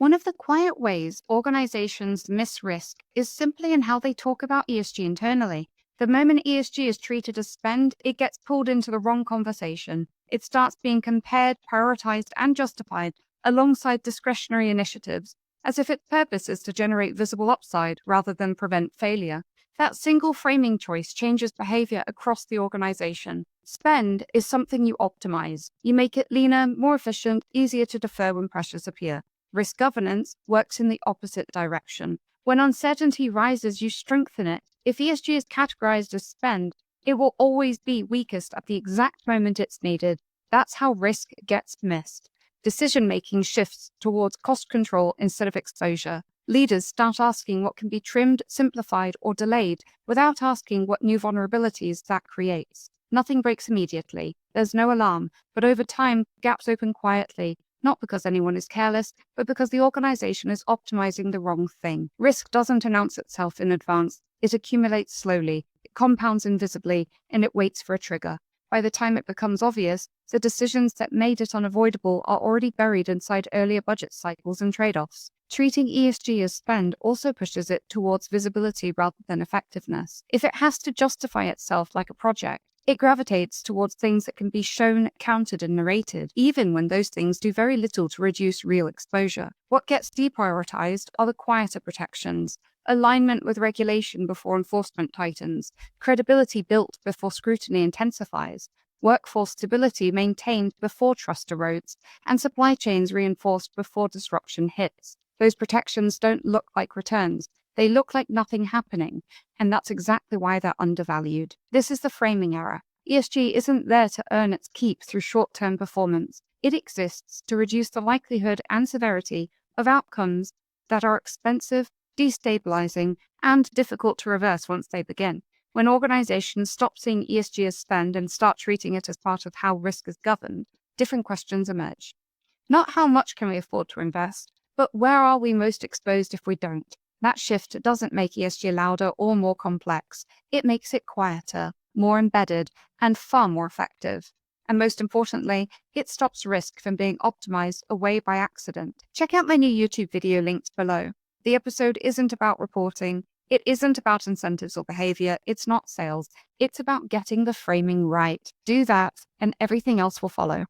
One of the quiet ways organizations miss risk is simply in how they talk about ESG internally. The moment ESG is treated as spend, it gets pulled into the wrong conversation. It starts being compared, prioritized, and justified alongside discretionary initiatives, as if its purpose is to generate visible upside rather than prevent failure. That single framing choice changes behavior across the organization. Spend is something you optimize. You make it leaner, more efficient, easier to defer when pressures appear. Risk governance works in the opposite direction. When uncertainty rises, you strengthen it. If ESG is categorized as spend, it will always be weakest at the exact moment it's needed. That's how risk gets missed. Decision making shifts towards cost control instead of exposure. Leaders start asking what can be trimmed, simplified, or delayed without asking what new vulnerabilities that creates. Nothing breaks immediately. There's no alarm, but over time, gaps open quietly. Not because anyone is careless, but because the organization is optimizing the wrong thing. Risk doesn't announce itself in advance. It accumulates slowly, it compounds invisibly, and it waits for a trigger. By the time it becomes obvious, the decisions that made it unavoidable are already buried inside earlier budget cycles and trade-offs. Treating ESG as spend also pushes it towards visibility rather than effectiveness. If it has to justify itself like a project, it gravitates towards things that can be shown, counted, and narrated, even when those things do very little to reduce real exposure. What gets deprioritized are the quieter protections: alignment with regulation before enforcement tightens, credibility built before scrutiny intensifies, workforce stability maintained before trust erodes, and supply chains reinforced before disruption hits. Those protections don't look like returns. They look like nothing happening, and that's exactly why they're undervalued. This is the framing error. ESG isn't there to earn its keep through short-term performance. It exists to reduce the likelihood and severity of outcomes that are expensive, destabilizing, and difficult to reverse once they begin. When organizations stop seeing ESG as spend and start treating it as part of how risk is governed, different questions emerge. Not how much can we afford to invest, but where are we most exposed if we don't? That shift doesn't make ESG louder or more complex. It makes it quieter, more embedded, and far more effective. And most importantly, it stops risk from being optimized away by accident. Check out my new YouTube video linked below. The episode isn't about reporting. It isn't about incentives or behavior. It's not sales. It's about getting the framing right. Do that, and everything else will follow.